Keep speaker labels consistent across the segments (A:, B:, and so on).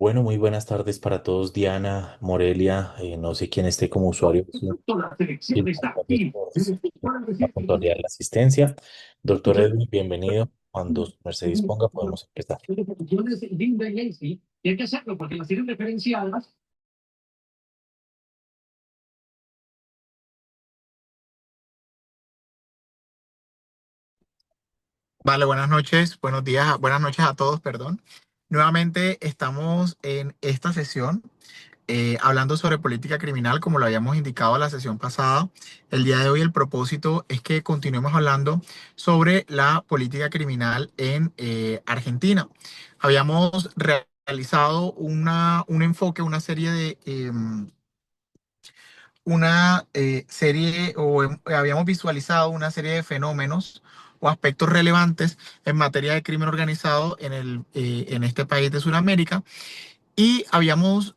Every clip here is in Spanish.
A: Bueno, muy buenas tardes para todos, Diana, Morelia, no sé quién esté como usuario. Sí, gracias por la puntualidad de la asistencia. Doctor Edwin, bienvenido. Cuando su merced disponga, podemos empezar.
B: Vale, buenas noches, buenos días, buenas noches a todos, perdón. Nuevamente estamos en esta sesión hablando sobre política criminal, como lo habíamos indicado la sesión pasada. El día de hoy el propósito es que continuemos hablando sobre la política criminal en Argentina. Habíamos realizado un enfoque, una serie de habíamos visualizado una serie de fenómenos o aspectos relevantes en materia de crimen organizado en este país de Sudamérica y habíamos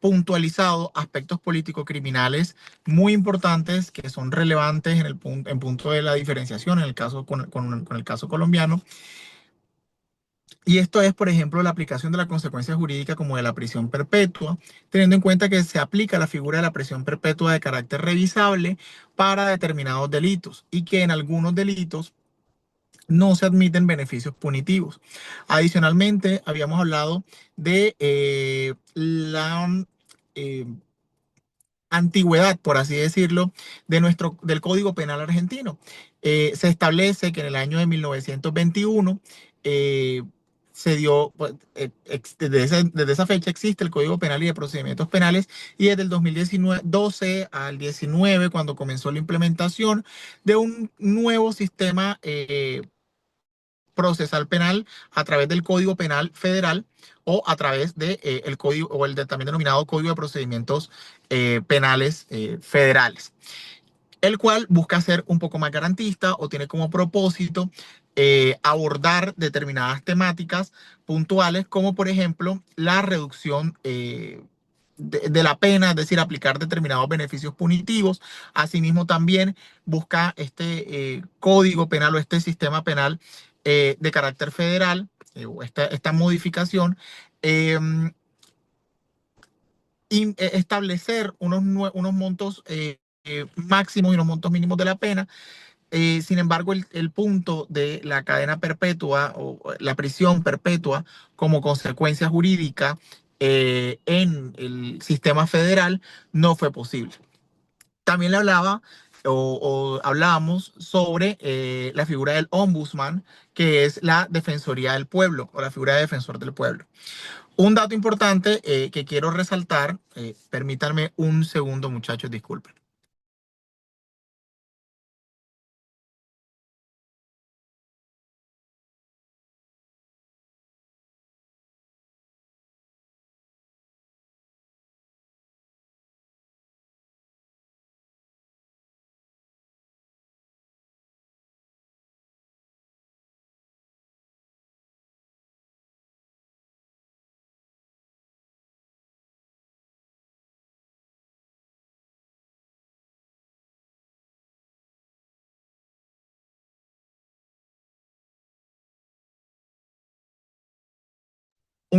B: puntualizado aspectos político-criminales muy importantes que son relevantes en punto de la diferenciación en el caso con el caso colombiano. Y esto es, por ejemplo, la aplicación de la consecuencia jurídica como de la prisión perpetua, teniendo en cuenta que se aplica la figura de la prisión perpetua de carácter revisable para determinados delitos y que en algunos delitos no se admiten beneficios punitivos. Adicionalmente, habíamos hablado de la eh, antigüedad, por así decirlo, del Código Penal argentino. Se establece que en el año de 1921 eh, se dio, pues, desde esa fecha existe el Código Penal y de Procedimientos Penales, y desde el 2012 al 19, cuando comenzó la implementación de un nuevo sistema procesal penal a través del Código Penal Federal o a través de el código o también denominado Código de Procedimientos Penales Federales, el cual busca ser un poco más garantista o tiene como propósito abordar determinadas temáticas puntuales, como por ejemplo la reducción de la pena, es decir, aplicar determinados beneficios punitivos. Asimismo, también busca este código penal o este sistema penal de carácter federal, o esta modificación, eh, establecer unos montos máximos y unos montos mínimos de la pena. Sin embargo, el punto de la cadena perpetua o la prisión perpetua como consecuencia jurídica en el sistema federal no fue posible. También le hablaba o hablábamos sobre la figura del ombudsman, que es la defensoría del pueblo o la figura de defensor del pueblo. Un dato importante que quiero resaltar, permítanme un segundo, muchachos, disculpen.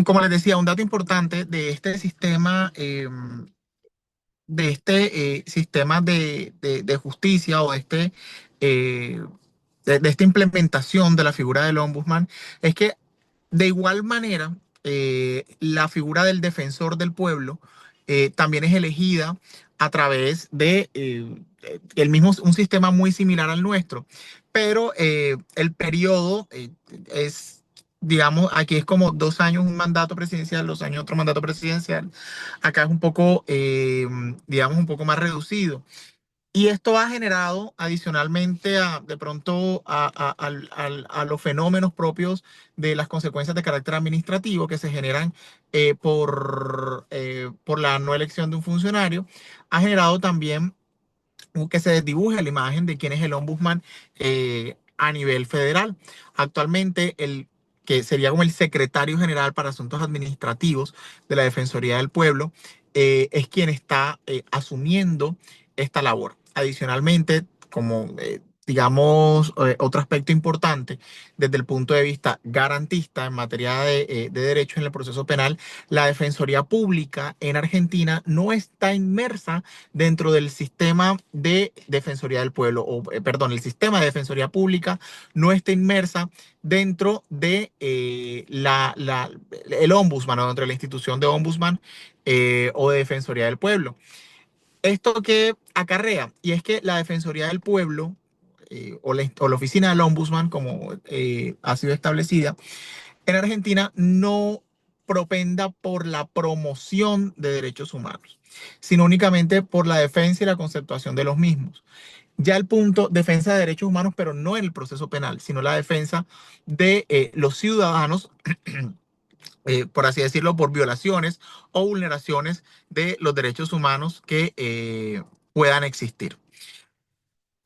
B: Como les decía, un dato importante de este sistema, sistema de justicia o eh, de esta implementación de la figura del ombudsman es que de igual manera la figura del defensor del pueblo también es elegida a través de un sistema muy similar al nuestro, pero el periodo es, digamos, aquí es como 2 años un mandato presidencial, 2 años otro mandato presidencial. Acá es un poco, digamos, un poco más reducido. Y esto ha generado adicionalmente de pronto a los fenómenos propios de las consecuencias de carácter administrativo que se generan por la no elección de un funcionario, ha generado también que se desdibuje la imagen de quién es el ombudsman a nivel federal. Actualmente, el que sería como el secretario general para asuntos administrativos de la Defensoría del Pueblo, es quien está asumiendo esta labor. Adicionalmente, como digamos, otro aspecto importante desde el punto de vista garantista en materia de derecho en el proceso penal, la Defensoría Pública en Argentina no está inmersa dentro del sistema de Defensoría del Pueblo, o perdón, el sistema de Defensoría Pública no está inmersa dentro de el Ombudsman o dentro de la institución de Ombudsman o de Defensoría del Pueblo. ¿Esto qué acarrea? Y es que la Defensoría del Pueblo o la oficina del Ombudsman, como ha sido establecida, en Argentina no propenda por la promoción de derechos humanos, sino únicamente por la defensa y la conceptuación de los mismos. Ya el punto, defensa de derechos humanos, pero no en el proceso penal, sino la defensa de los ciudadanos, por así decirlo, por violaciones o vulneraciones de los derechos humanos que puedan existir.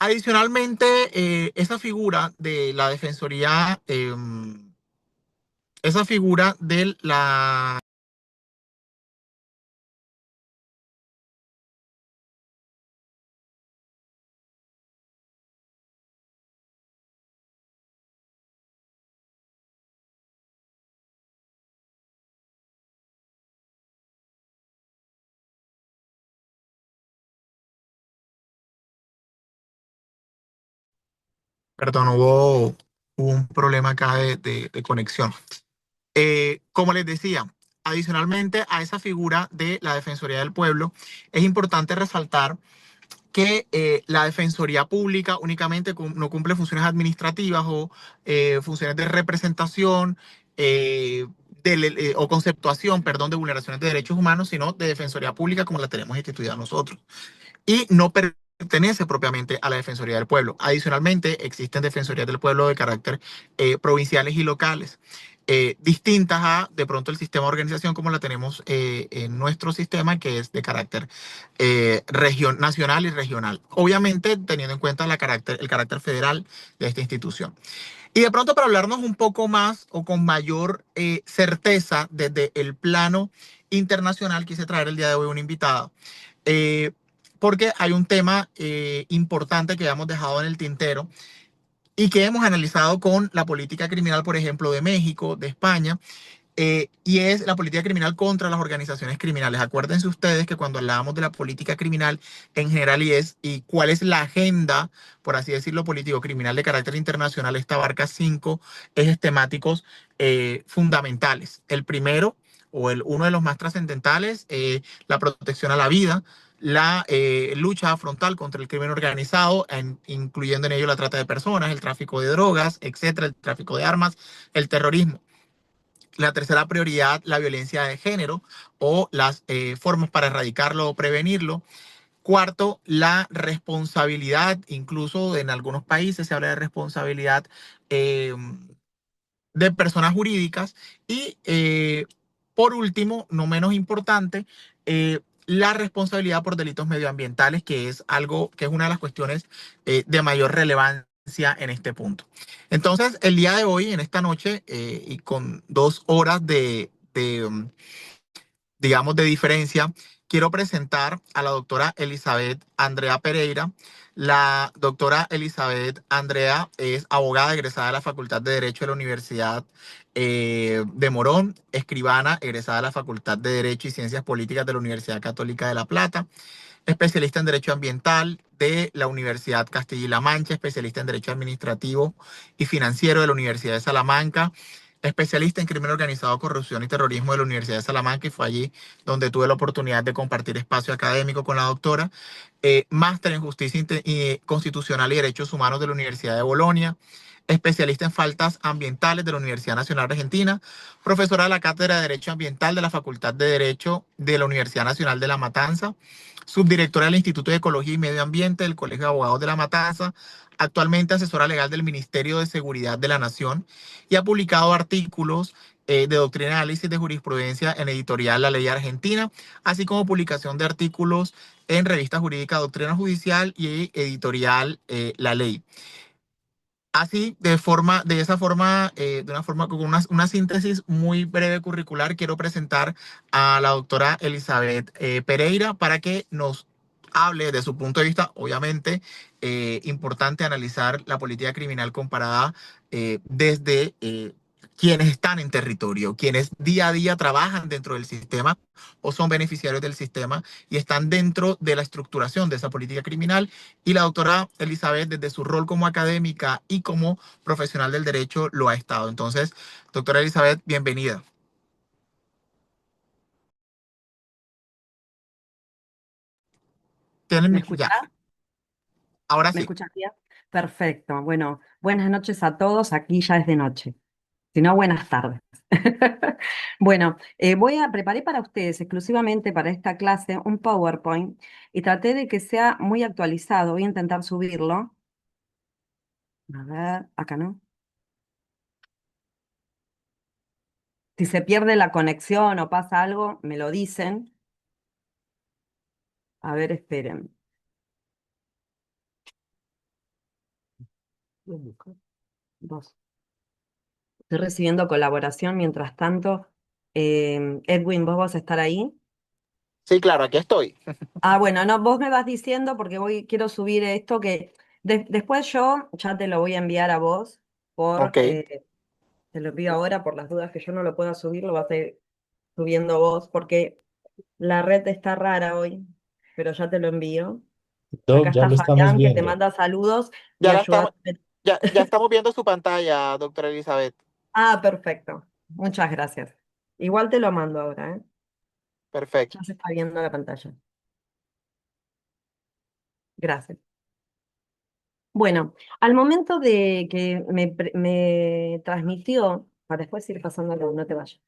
B: Adicionalmente, esa figura de la defensoría, esa figura de la... Perdón, hubo un problema acá de conexión. Como les decía, adicionalmente a esa figura de la Defensoría del Pueblo, es importante resaltar que la Defensoría Pública únicamente no cumple funciones administrativas o funciones de representación o conceptuación, perdón, de vulneraciones de derechos humanos, sino de Defensoría Pública como la tenemos instituida nosotros. Y no pertenece propiamente a la Defensoría del Pueblo. Adicionalmente, existen Defensorías del Pueblo de carácter provinciales y locales. Distintas a de pronto el sistema de organización como la tenemos en nuestro sistema, que es de carácter nacional y regional. Obviamente teniendo en cuenta el carácter federal de esta institución. Y de pronto para hablarnos un poco más o con mayor certeza desde el plano internacional, quise traer el día de hoy un invitado. Eh, Porque hay un tema importante que hemos dejado en el tintero y que hemos analizado con la política criminal, por ejemplo, de México, de España, y es la política criminal contra las organizaciones criminales. Acuérdense ustedes que cuando hablábamos de la política criminal en general y cuál es la agenda, por así decirlo, político-criminal de carácter internacional, esta abarca 5 ejes temáticos fundamentales. El primero, uno de los más trascendentales, la protección a la vida, la lucha frontal contra el crimen organizado, incluyendo en ello la trata de personas, el tráfico de drogas, etcétera, el tráfico de armas, el terrorismo. La tercera prioridad, la violencia de género o las formas para erradicarlo o prevenirlo. Cuarto, la responsabilidad, incluso en algunos países se habla de responsabilidad eh, de personas jurídicas. Y por último, no menos importante, la responsabilidad por delitos medioambientales, que es algo que es una de las cuestiones de mayor relevancia en este punto. Entonces, el día de hoy, en esta noche, y con 2 horas digamos, de diferencia, quiero presentar a la doctora Elizabeth Andrea Pereira. La doctora Elizabeth Andrea es abogada egresada de la Facultad de Derecho de la Universidad de Morón, escribana egresada de la Facultad de Derecho y Ciencias Políticas de la Universidad Católica de La Plata, especialista en Derecho Ambiental de la Universidad Castilla-La Mancha, especialista en Derecho Administrativo y Financiero de la Universidad de Salamanca, especialista en crimen organizado, corrupción y terrorismo de la Universidad de Salamanca, y fue allí donde tuve la oportunidad de compartir espacio académico con la doctora. Máster en Justicia Constitucional y Derechos Humanos de la Universidad de Bolonia, especialista en faltas ambientales de la Universidad Nacional Argentina, profesora de la Cátedra de Derecho Ambiental de la Facultad de Derecho de la Universidad Nacional de La Matanza, subdirectora del Instituto de Ecología y Medio Ambiente del Colegio de Abogados de La Matanza, actualmente asesora legal del Ministerio de Seguridad de la Nación, y ha publicado artículos de doctrina, análisis de jurisprudencia en editorial La Ley Argentina, así como publicación de artículos en revista jurídica Doctrina Judicial y editorial La Ley. Así, de esa forma, de una forma con una síntesis muy breve curricular, quiero presentar a la doctora Elizabeth Pereira para que nos hable desde su punto de vista. Obviamente, importante analizar la política criminal comparada desde quienes están en territorio, quienes día a día trabajan dentro del sistema o son beneficiarios del sistema y están dentro de la estructuración de esa política criminal. Y la doctora Elizabeth, desde su rol como académica y como profesional del derecho, lo ha estado. Entonces, doctora Elizabeth, bienvenida.
C: ¿Me
B: Tienen ya,
C: escuchás?
B: ahora
C: ¿Me
B: sí.
C: escuchás bien? Perfecto. Bueno, buenas noches a todos. Aquí ya es de noche. Si no, buenas tardes. Bueno, preparé para ustedes exclusivamente para esta clase un PowerPoint y traté de que sea muy actualizado. Voy a intentar subirlo. A ver, acá no. Si se pierde la conexión o pasa algo, me lo dicen. A ver, esperen. Voy a buscar. Dos. Estoy recibiendo colaboración mientras tanto. Edwin, ¿vos vas a estar ahí?
B: Sí, claro, aquí estoy.
C: Ah, bueno, no, vos me vas diciendo porque quiero subir esto que después yo ya te lo voy a enviar a vos
B: Ok.
C: te lo envío ahora por las dudas que yo no lo pueda subir, lo vas a ir subiendo vos porque la red está rara hoy, pero ya te lo envío. Acá
A: Doc, ya
C: está
A: lo estamos
C: Fabián que te
A: viendo.
C: manda saludos y
B: Ya la estamos,
C: ayuda.
B: ya estamos viendo su pantalla, doctora Elizabeth.
C: Ah, perfecto. Muchas gracias. Igual te lo mando ahora, ¿eh? Ya
B: Perfecto.
C: se está viendo la pantalla. Gracias. Bueno, al momento de que me transmitió, para después ir pasándolo, no te vayas.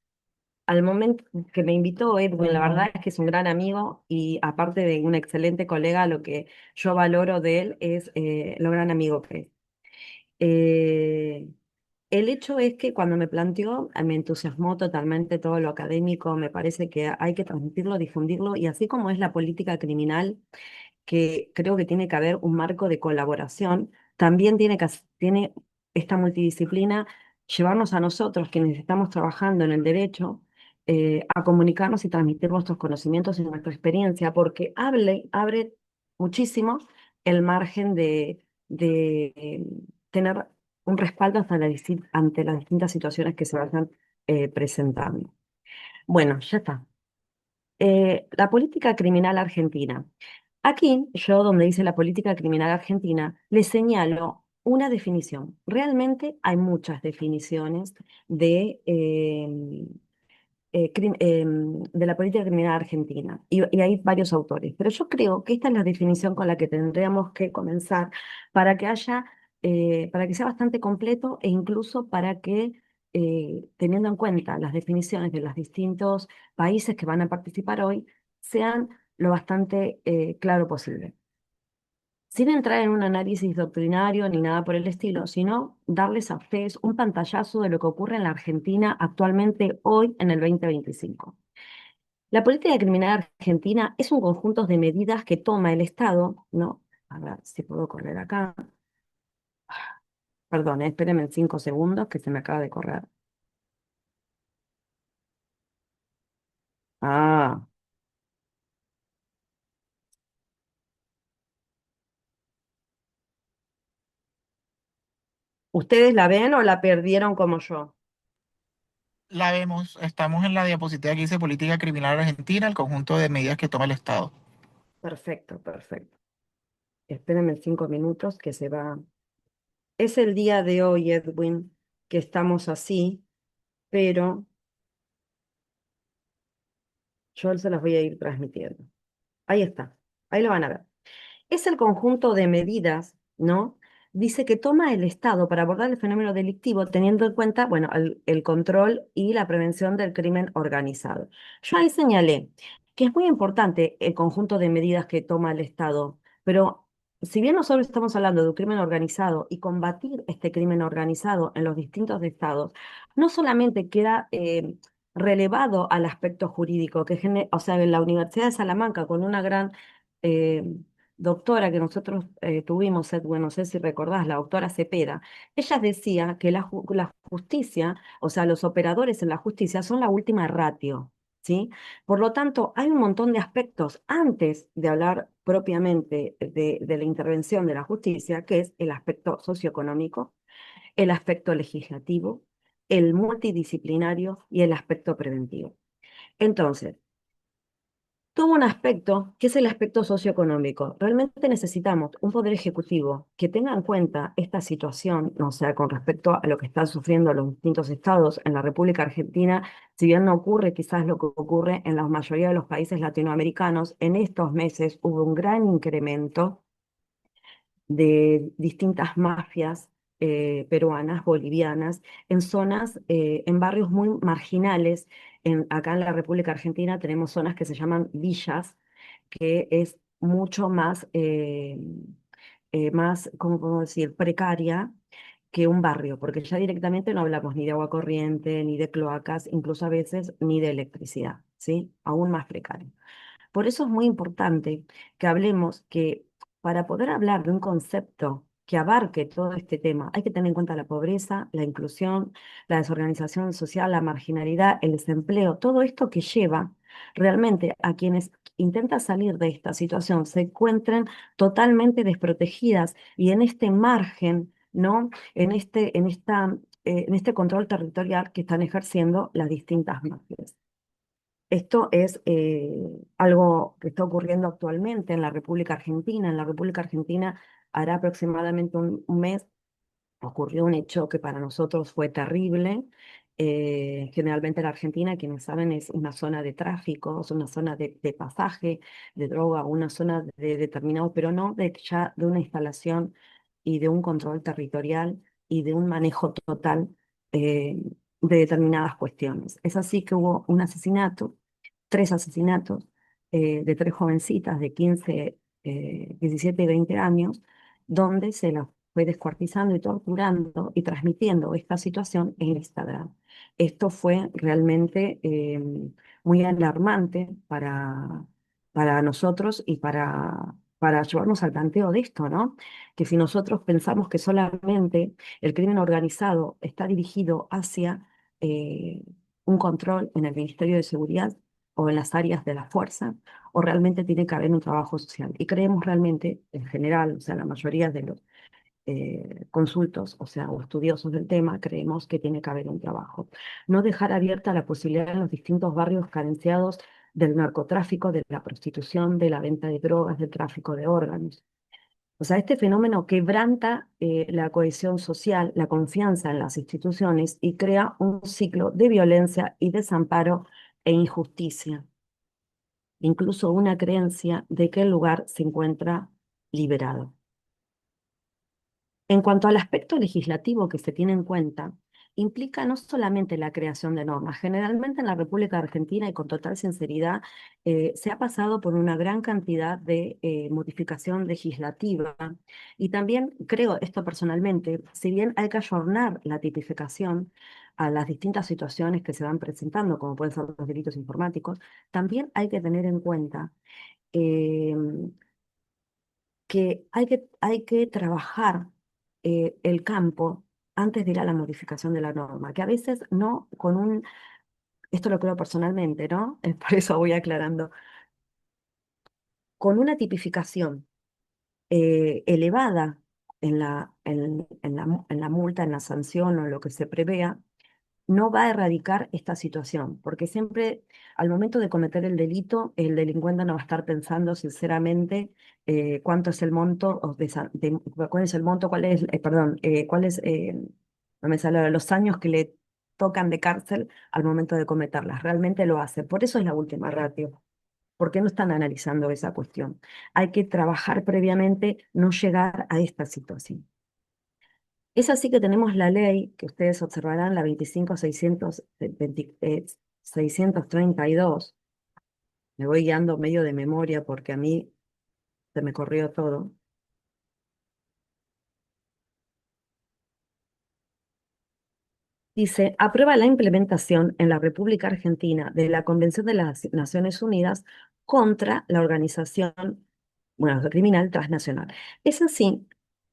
C: Al momento que me invitó Edwin, la verdad es que es un gran amigo y aparte de un excelente colega, lo que yo valoro de él es lo gran amigo que es. Eh, el hecho es que cuando me planteó, me entusiasmó totalmente todo lo académico, me parece que hay que transmitirlo, difundirlo y así como es la política criminal que creo que tiene que haber un marco de colaboración, también tiene esta multidisciplina llevarnos a nosotros, quienes estamos trabajando en el derecho, a comunicarnos y transmitir nuestros conocimientos y nuestra experiencia, porque abre muchísimo el margen de tener un respaldo ante las distintas situaciones que se vayan presentando. Bueno, ya está. La política criminal argentina. Aquí, yo donde dice la política criminal argentina, le señalo una definición. Realmente hay muchas definiciones de la política criminal argentina y hay varios autores, pero yo creo que esta es la definición con la que tendríamos que comenzar para que para que sea bastante completo e incluso para que, teniendo en cuenta las definiciones de los distintos países que van a participar hoy, sean lo bastante claro posible. Sin entrar en un análisis doctrinario ni nada por el estilo, sino darles a ustedes un pantallazo de lo que ocurre en la Argentina actualmente, hoy, en el 2025. La política criminal argentina es un conjunto de medidas que toma el Estado, ¿no? A ver si puedo correr acá. Perdón, espérenme 5 segundos que se me acaba de correr. Ah, ¿ustedes la ven o la perdieron como yo?
B: La vemos, estamos en la diapositiva que dice Política Criminal Argentina, el conjunto de medidas que toma el Estado.
C: Perfecto, perfecto. Espérenme 5 minutos que se va. Es el día de hoy, Edwin, que estamos así, pero yo se las voy a ir transmitiendo. Ahí está, ahí lo van a ver. Es el conjunto de medidas, ¿no? Dice que toma el Estado para abordar el fenómeno delictivo teniendo en cuenta, bueno, el control y la prevención del crimen organizado. Yo ahí señalé que es muy importante el conjunto de medidas que toma el Estado, pero si bien nosotros estamos hablando de un crimen organizado y combatir este crimen organizado en los distintos estados, no solamente queda relevado al aspecto jurídico, o sea, en la Universidad de Salamanca, con una gran eh, doctora que nosotros tuvimos, Edwin, no sé si recordás, la doctora Cepeda, ella decía que la justicia, o sea, los operadores en la justicia son la última ratio, ¿sí? Por lo tanto, hay un montón de aspectos antes de hablar propiamente de la intervención de la justicia, que es el aspecto socioeconómico, el aspecto legislativo, el multidisciplinario y el aspecto preventivo. Entonces, tuvo un aspecto que es el aspecto socioeconómico. Realmente necesitamos un poder ejecutivo que tenga en cuenta esta situación, o sea, con respecto a lo que están sufriendo los distintos estados en la República Argentina, si bien no ocurre quizás lo que ocurre en la mayoría de los países latinoamericanos, en estos meses hubo un gran incremento de distintas mafias peruanas, bolivianas, en zonas, en barrios muy marginales. Acá en la República Argentina tenemos zonas que se llaman villas, que es mucho más, más, ¿cómo podemos decir?, precaria que un barrio, porque ya directamente no hablamos ni de agua corriente, ni de cloacas, incluso a veces ni de electricidad, ¿sí? Aún más precario. Por eso es muy importante que hablemos que para poder hablar de un concepto que abarque todo este tema, hay que tener en cuenta la pobreza, la inclusión, la desorganización social, la marginalidad, el desempleo, todo esto que lleva realmente a quienes intentan salir de esta situación se encuentren totalmente desprotegidas y en este margen, ¿no? En este control territorial que están ejerciendo las distintas mafias. Esto es algo que está ocurriendo actualmente en la República Argentina. En la República Argentina hará aproximadamente un mes ocurrió un hecho que para nosotros fue terrible. Generalmente la Argentina, quienes saben, es una zona de tráfico, es una zona de pasaje de droga, una zona de determinado, pero no de, ya de una instalación y de un control territorial y de un manejo total de determinadas cuestiones. Es así que hubo un asesinato, tres asesinatos de tres jovencitas de 15, 17 y 20 años, donde se las fue descuartizando y torturando y transmitiendo esta situación en Instagram. Esto fue realmente muy alarmante para nosotros y para llevarnos al planteo de esto, ¿no? Que si nosotros pensamos que solamente el crimen organizado está dirigido hacia eh, un control en el Ministerio de Seguridad o en las áreas de la fuerza, o realmente tiene que haber un trabajo social. Y creemos realmente, en general, o sea, la mayoría de los consultos, o sea, o estudiosos del tema, creemos que tiene que haber un trabajo. No dejar abierta la posibilidad en los distintos barrios carenciados del narcotráfico, de la prostitución, de la venta de drogas, del tráfico de órganos. O sea, este fenómeno quebranta la cohesión social, la confianza en las instituciones y crea un ciclo de violencia y desamparo e injusticia, incluso una creencia de que el lugar se encuentra liberado. En cuanto al aspecto legislativo que se tiene en cuenta, implica no solamente la creación de normas. Generalmente en la República Argentina, y con total sinceridad, se ha pasado por una gran cantidad de modificación legislativa. Y también creo esto personalmente, si bien hay que ayornar la tipificación a las distintas situaciones que se van presentando, como pueden ser los delitos informáticos, también hay que tener en cuenta eh, que hay que trabajar el campo antes de ir a la modificación de la norma, que a veces no con un, esto lo creo personalmente, ¿no? Por eso voy aclarando, con una tipificación elevada en la multa, en la sanción o en lo que se prevea, no va a erradicar esta situación, porque siempre al momento de cometer el delito, el delincuente no va a estar pensando sinceramente cuánto es el monto, cuál es el monto, cuál es, perdón, cuál es, no me sale ahora, los años que le tocan de cárcel al momento de cometerlas. Realmente lo hace. Por eso es la última ratio. ¿Por qué no están analizando esa cuestión? Hay que trabajar previamente, no llegar a esta situación. Es así que tenemos la ley, que ustedes observarán, la 25.632. Me voy guiando medio de memoria porque a mí se me corrió todo. Dice, aprueba la implementación en la República Argentina de la Convención de las Naciones Unidas contra la organización, bueno, criminal transnacional. Es así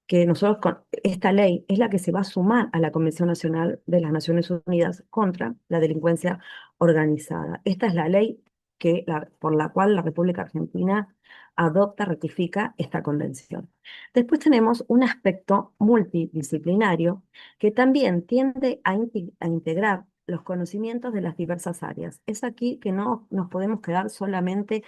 C: que nosotros con esta ley es la que se va a sumar a la Convención Nacional de las Naciones Unidas contra la delincuencia organizada. Esta es la ley por la cual la República Argentina adopta, ratifica esta convención. Después tenemos un aspecto multidisciplinario que también tiende a integrar los conocimientos de las diversas áreas. Es aquí que no nos podemos quedar solamente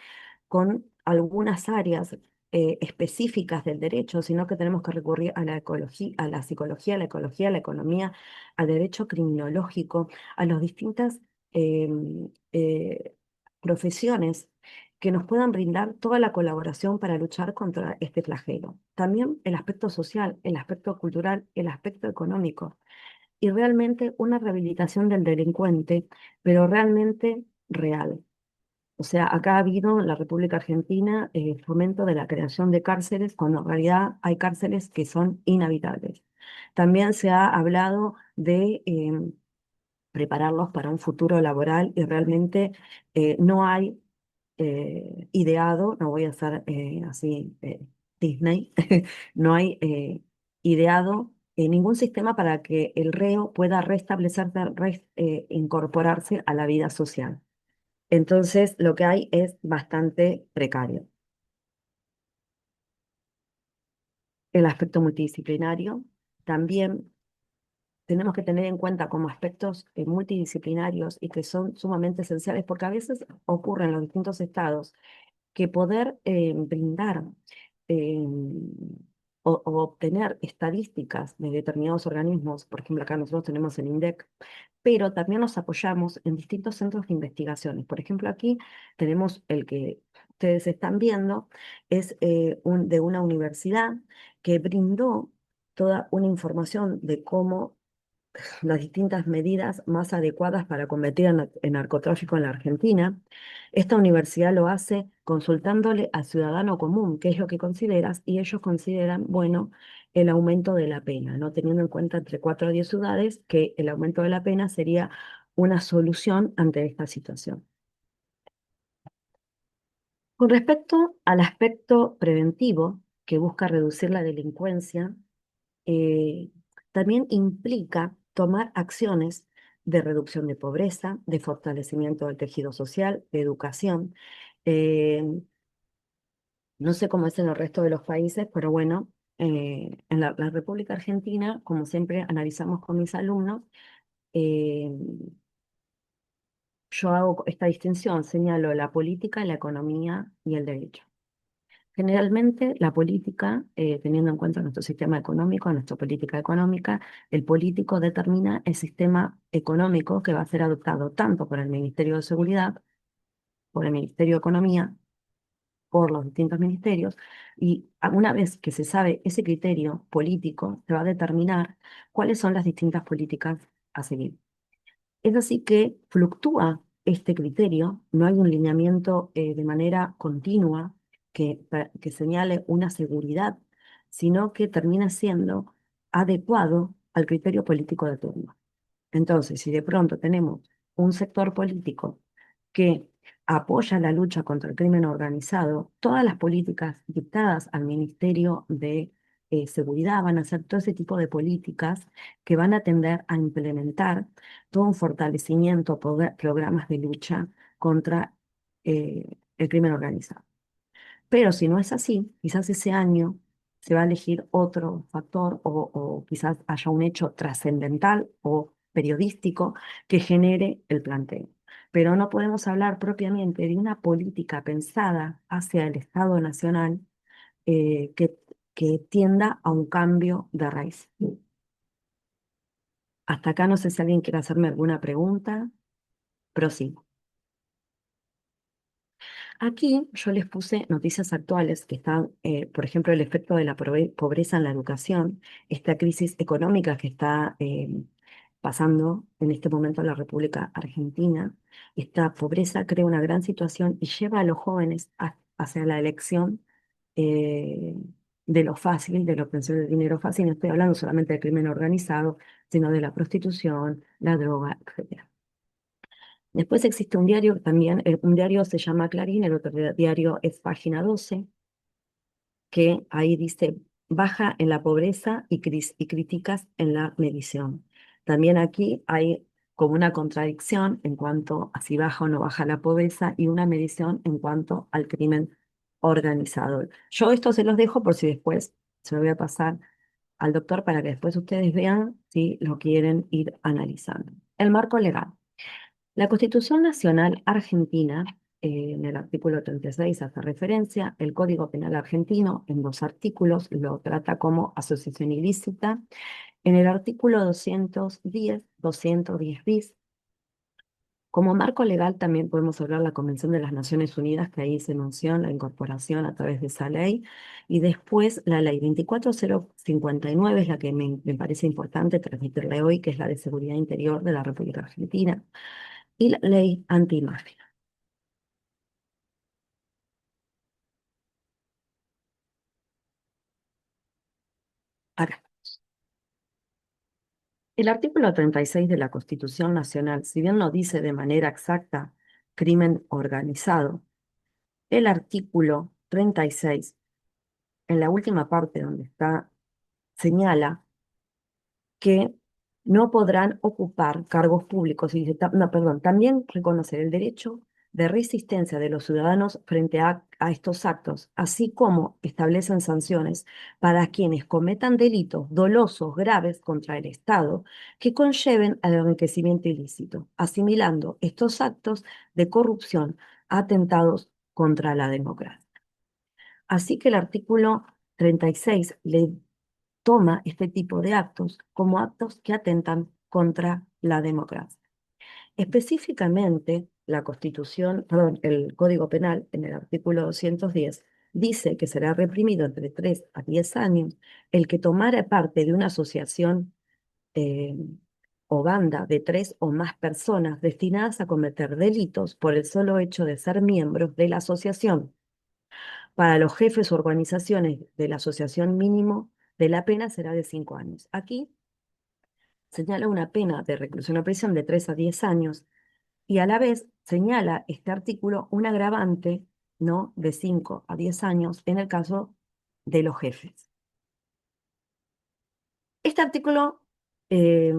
C: con algunas áreas específicas del derecho, sino que tenemos que recurrir a la ecología, a la psicología, a la ecología, a la economía, al derecho criminológico, a las distintas eh, profesiones que nos puedan brindar toda la colaboración para luchar contra este flagelo. También el aspecto social, el aspecto cultural, el aspecto económico y realmente una rehabilitación del delincuente, pero realmente real. O sea, acá ha habido en la República Argentina fomento de la creación de cárceles, cuando en realidad hay cárceles que son inhabitables. También se ha hablado de prepararlos para un futuro laboral y realmente no hay ideado, no voy a hacer así Disney, no hay ideado ningún sistema para que el reo pueda restablecerse, incorporarse a la vida social. Entonces, lo que hay es bastante precario. El aspecto multidisciplinario también tenemos que tener en cuenta como aspectos multidisciplinarios y que son sumamente esenciales porque a veces ocurre en los distintos estados que poder brindar eh, o obtener estadísticas de determinados organismos, por ejemplo, acá nosotros tenemos el INDEC, pero también nos apoyamos en distintos centros de investigaciones. Por ejemplo, aquí tenemos el que ustedes están viendo, es de una universidad que brindó toda una información de cómo las distintas medidas más adecuadas para combatir el narcotráfico en la Argentina. Esta universidad lo hace consultándole al ciudadano común qué es lo que consideras y ellos consideran, bueno, el aumento de la pena, no teniendo en cuenta entre 4 a 10 ciudades que el aumento de la pena sería una solución ante esta situación. Con respecto al aspecto preventivo, que busca reducir la delincuencia, eh, también implica tomar acciones de reducción de pobreza, de fortalecimiento del tejido social, de educación. Eh, no sé cómo es en el resto de los países, pero bueno, en la República Argentina, como siempre analizamos con mis alumnos, eh, yo hago esta distinción, señalo la política, la economía y el derecho. Generalmente la política, teniendo en cuenta nuestro sistema económico, nuestra política económica, el político determina el sistema económico que va a ser adoptado tanto por el Ministerio de Seguridad, por el Ministerio de Economía, por los distintos ministerios, y una vez que se sabe ese criterio político, se va a determinar cuáles son las distintas políticas a seguir. Es así que fluctúa este criterio, no hay un lineamiento de manera continua que señale una seguridad, sino que termina siendo adecuado al criterio político de turno. Entonces, si de pronto tenemos un sector político que apoya la lucha contra el crimen organizado, todas las políticas dictadas al Ministerio de Seguridad van a ser todo ese tipo de políticas que van a tender a implementar todo un fortalecimiento, programas de lucha contra el crimen organizado. Pero si no es así, quizás ese año se va a elegir otro factor o quizás haya un hecho trascendental o periodístico que genere el planteo. Pero no podemos hablar propiamente de una política pensada hacia el Estado Nacional eh, que, que tienda a un cambio de raíz. Hasta acá no sé si alguien quiere hacerme alguna pregunta. Prosigo. Aquí yo les puse noticias actuales que están, por ejemplo, el efecto de la pobreza en la educación, esta crisis económica que está pasando en este momento en la República Argentina. Esta pobreza crea una gran situación y lleva a los jóvenes hacia la elección eh, de lo fácil, de la obtención de dinero fácil. No estoy hablando solamente del crimen organizado, sino de la prostitución, la droga, etc. Después existe un diario también, un diario se llama Clarín, el otro diario es Página 12, que ahí dice, baja en la pobreza y críticas en la medición. También aquí hay como una contradicción en cuanto a si baja o no baja la pobreza y una medición en cuanto al crimen organizado. Yo esto se los dejo por si después se lo voy a pasar al doctor para que después ustedes vean si lo quieren ir analizando. El marco legal. La Constitución Nacional Argentina, en el artículo 36 hace referencia, el Código Penal argentino en 2 artículos lo trata como asociación ilícita. En el artículo 210 bis, como marco legal también podemos hablar la Convención de las Naciones Unidas, que ahí se menciona la incorporación a través de esa ley, y después la ley 24059 es la que me parece importante transmitirle hoy, que es la de Seguridad Interior de la República Argentina, y la ley antimafia. Acá. El artículo 36 de la Constitución Nacional, si bien no dice de manera exacta crimen organizado, el artículo 36, en la última parte donde está, señala que no podrán ocupar cargos públicos. Y dice, no, perdón, también reconocer el derecho de resistencia de los ciudadanos frente a estos actos, así como establecen sanciones para quienes cometan delitos dolosos graves contra el Estado que conlleven al enriquecimiento ilícito, asimilando estos actos de corrupción a atentados contra la democracia. Así que el artículo 36 le toma este tipo de actos como actos que atentan contra la democracia. Específicamente, la Constitución, perdón, el Código Penal, en el artículo 210, dice que será reprimido entre 3 a 10 años el que tomara parte de una asociación eh, o banda de 3 o más personas destinadas a cometer delitos por el solo hecho de ser miembros de la asociación. Para los jefes o organizaciones de la asociación mínimo de la pena será de 5 años. Aquí señala una pena de reclusión o prisión de 3 a 10 años y a la vez señala este artículo un agravante, ¿no?, de 5 a 10 años en el caso de los jefes. Este artículo eh,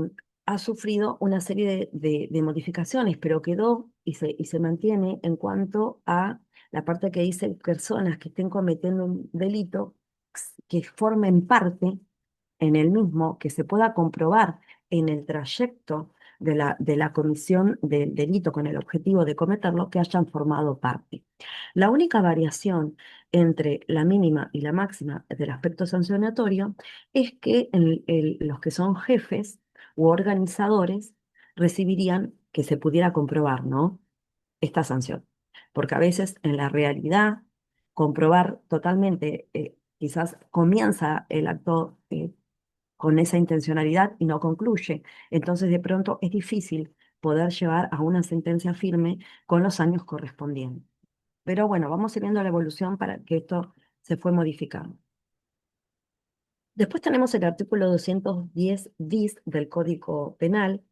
C: ha sufrido una serie de modificaciones, pero quedó y se mantiene en cuanto a la parte que dice personas que estén cometiendo un delito que formen parte en el mismo, que se pueda comprobar en el trayecto de la comisión del delito con el objetivo de cometerlo, que hayan formado parte. La única variación entre la mínima y la máxima del aspecto sancionatorio es que los que son jefes u organizadores recibirían que se pudiera comprobar, ¿no?, esta sanción. Porque a veces en la realidad, comprobar totalmente, quizás comienza el acto con esa intencionalidad y no concluye. Entonces, de pronto es difícil poder llevar a una sentencia firme con los años correspondientes. Pero bueno, vamos viendo la evolución para que esto se fue modificando. Después tenemos el artículo 210 bis del Código Penal,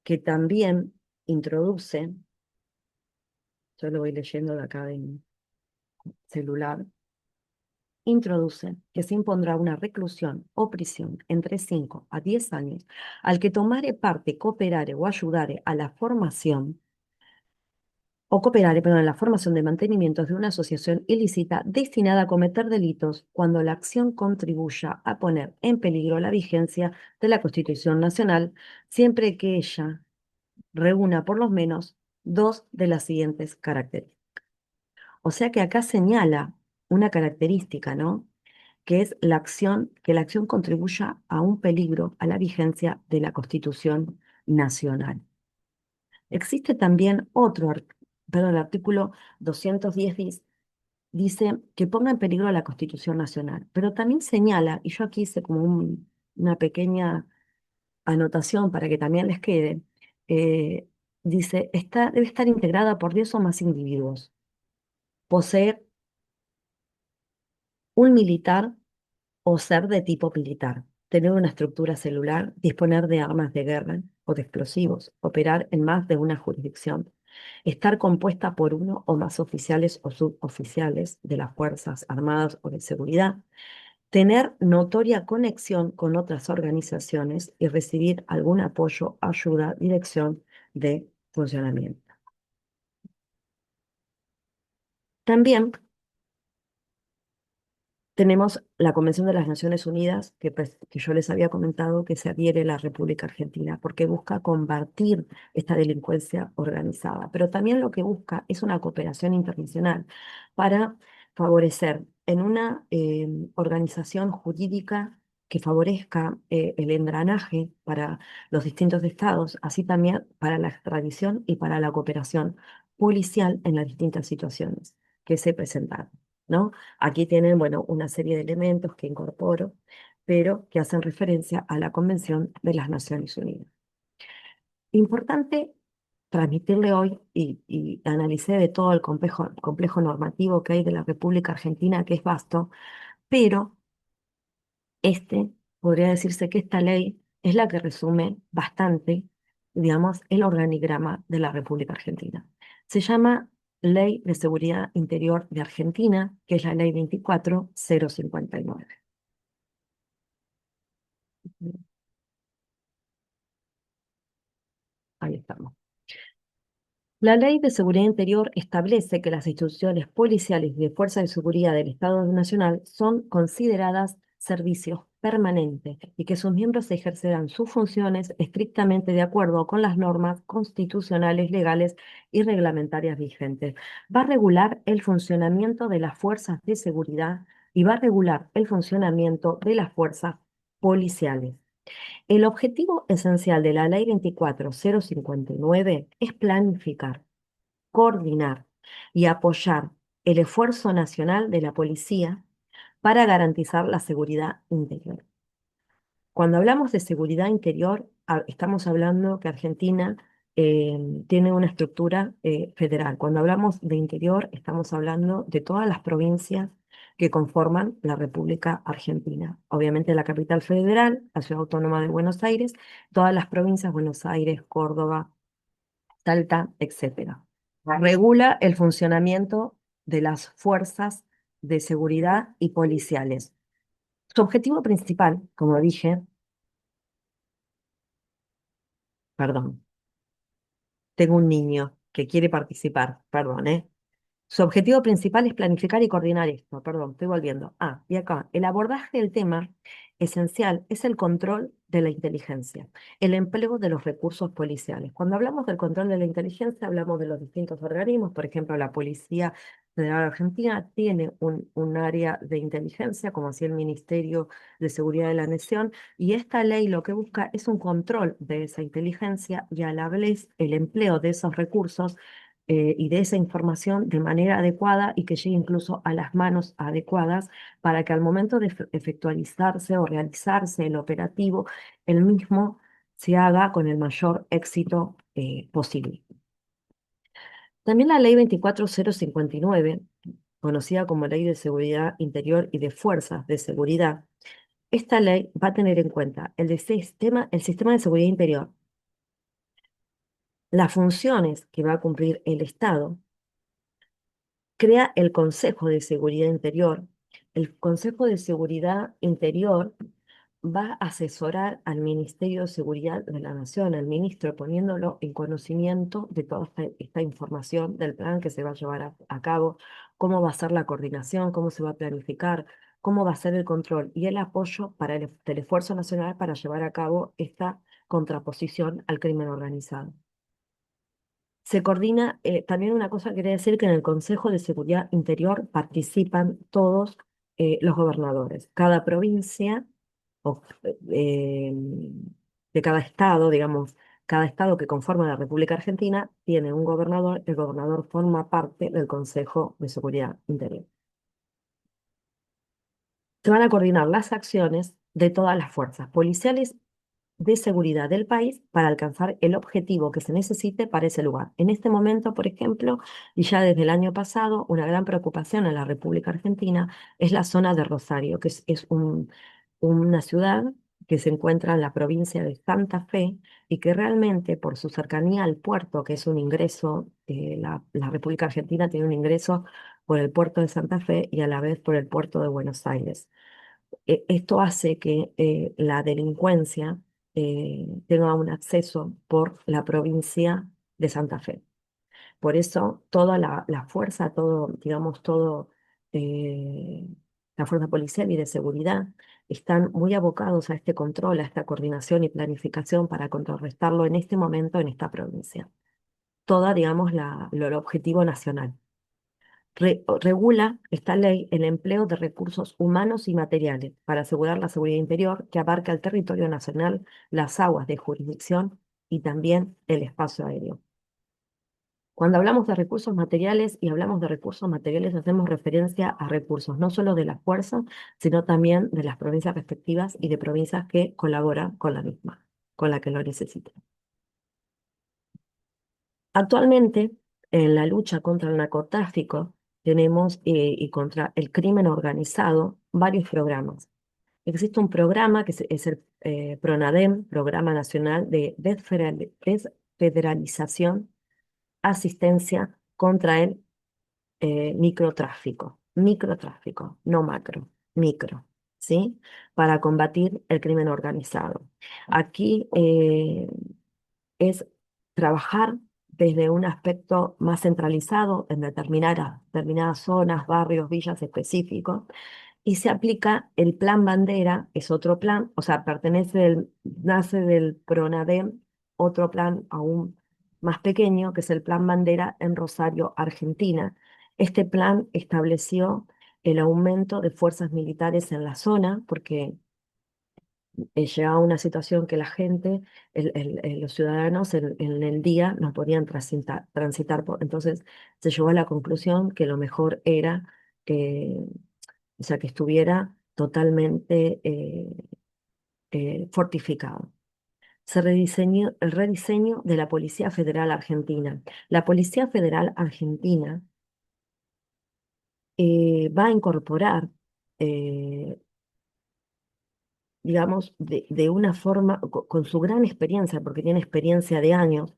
C: que también introduce, yo lo voy leyendo de acá de mi celular, introduce que se impondrá una reclusión o prisión entre 5 a 10 años al que tomare parte, cooperare o ayudare a la formación o cooperare, perdón, en la formación de mantenimientos de una asociación ilícita destinada a cometer delitos cuando la acción contribuya a poner en peligro la vigencia de la Constitución Nacional, siempre que ella reúna por lo menos 2 de las siguientes características. O sea que acá señala una característica, ¿no?, que es la acción, que la acción contribuya a un peligro a la vigencia de la Constitución Nacional. Existe también perdón, el artículo 210 dice que ponga en peligro a la Constitución Nacional, pero también señala, y yo aquí hice como una pequeña anotación para que también les quede, eh, dice, debe estar integrada por 10 o más individuos, poseer un militar o ser de tipo militar, tener una estructura celular, disponer de armas de guerra o de explosivos, operar en más de una jurisdicción, estar compuesta por uno o más oficiales o suboficiales de las Fuerzas Armadas o de Seguridad, tener notoria conexión con otras organizaciones y recibir algún apoyo, ayuda, dirección de funcionamiento. También tenemos la Convención de las Naciones Unidas, que yo les había comentado que se adhiere la República Argentina, porque busca combatir esta delincuencia organizada, pero también lo que busca es una cooperación internacional para favorecer en una organización jurídica que favorezca el engranaje para los distintos estados, así también para la extradición y para la cooperación policial en las distintas situaciones que se presentaron, ¿no? Aquí tienen, bueno, una serie de elementos que incorporo, pero que hacen referencia a la Convención de las Naciones Unidas. Importante transmitirle hoy, y analicé de todo el complejo normativo que hay de la República Argentina, que es vasto, pero este, podría decirse que esta ley es la que resume bastante, digamos, el organigrama de la República Argentina. Se llama Ley de Seguridad Interior de Argentina, que es la Ley 24059. Ahí estamos. La Ley de Seguridad Interior establece que las instituciones policiales y de fuerza de seguridad del Estado Nacional son consideradas servicios permanentes y que sus miembros ejercerán sus funciones estrictamente de acuerdo con las normas constitucionales, legales y reglamentarias vigentes. Va a regular el funcionamiento de las fuerzas de seguridad y va a regular el funcionamiento de las fuerzas policiales. El objetivo esencial de la Ley 24059 es planificar, coordinar y apoyar el esfuerzo nacional de la policía para garantizar la seguridad interior. Cuando hablamos de seguridad interior, estamos hablando que Argentina tiene una estructura federal. Cuando hablamos de interior, estamos hablando de todas las provincias que conforman la República Argentina. Obviamente la capital federal, la Ciudad Autónoma de Buenos Aires, todas las provincias, Buenos Aires, Córdoba, Salta, etcétera. Regula el funcionamiento de las fuerzas de seguridad y policiales. Su objetivo principal, como dije, perdón, tengo un niño que quiere participar, perdón, ¿eh? Su objetivo principal es planificar y coordinar esto. Perdón, estoy volviendo. Y acá, el abordaje del tema esencial es el control de la inteligencia, el empleo de los recursos policiales. Cuando hablamos del control de la inteligencia, hablamos de los distintos organismos. Por ejemplo, la Policía Federal Argentina tiene un área de inteligencia, como así el Ministerio de Seguridad de la Nación, y esta ley lo que busca es un control de esa inteligencia y a la vez el empleo de esos recursos y de esa información de manera adecuada y que llegue incluso a las manos adecuadas para que al momento de efectualizarse o realizarse el operativo, el mismo se haga con el mayor éxito posible. También la ley 24059, conocida como Ley de Seguridad Interior y de Fuerzas de Seguridad, esta ley va a tener en cuenta el sistema de seguridad interior, las funciones que va a cumplir el Estado, crea el Consejo de Seguridad Interior. El Consejo de Seguridad Interior va a asesorar al Ministerio de Seguridad de la Nación, al ministro, poniéndolo en conocimiento de toda esta información del plan que se va a llevar a cabo, cómo va a ser la coordinación, cómo se va a planificar, cómo va a ser el control y el apoyo para del esfuerzo nacional para llevar a cabo esta contraposición al crimen organizado. Se coordina, también una cosa que quería decir que en el Consejo de Seguridad Interior participan todos los gobernadores. Cada provincia o, de cada estado, digamos, cada estado que conforma la República Argentina tiene un gobernador, el gobernador forma parte del Consejo de Seguridad Interior. Se van a coordinar las acciones de todas las fuerzas policiales de seguridad del país para alcanzar el objetivo que se necesite para ese lugar. En este momento, por ejemplo, y ya desde el año pasado, una gran preocupación en la República Argentina es la zona de Rosario, que es una ciudad que se encuentra en la provincia de Santa Fe y que realmente por su cercanía al puerto, que es un ingreso, la República Argentina tiene un ingreso por el puerto de Santa Fe y a la vez por el puerto de Buenos Aires. Esto hace que la delincuencia tenga un acceso por la provincia de Santa Fe. Por eso toda la fuerza, todo, digamos, todo, eh, la fuerza policial y de seguridad están muy abocados a este control, a esta coordinación y planificación para contrarrestarlo en este momento en esta provincia. Toda, digamos, el objetivo nacional. Regula esta ley el empleo de recursos humanos y materiales para asegurar la seguridad interior que abarca el territorio nacional, las aguas de jurisdicción y también el espacio aéreo. Cuando hablamos de recursos materiales y hablamos de recursos materiales, hacemos referencia a recursos no solo de la fuerza, sino también de las provincias respectivas y de provincias que colaboran con la misma, con la que lo necesitan. Actualmente, en la lucha contra el narcotráfico, tenemos y contra el crimen organizado varios programas. Existe un programa que es el PRONADEM, Programa Nacional de Desfederalización, Asistencia contra el microtráfico, no macro, micro, ¿sí? Para combatir el crimen organizado. Aquí es trabajar desde un aspecto más centralizado en determinadas zonas, barrios, villas específicos, y se aplica el Plan Bandera, es otro plan, o sea, nace del PRONADEM, otro plan aún más pequeño, que es el Plan Bandera en Rosario, Argentina. Este plan estableció el aumento de fuerzas militares en la zona, porque llegaba una situación que la gente, los ciudadanos en el día no podían transitar entonces se llegó a la conclusión que lo mejor era o sea, que estuviera totalmente fortificado. Se rediseñó el rediseño de la Policía Federal Argentina. La Policía Federal Argentina va a incorporar, eh, digamos, de una forma, con su gran experiencia, porque tiene experiencia de años,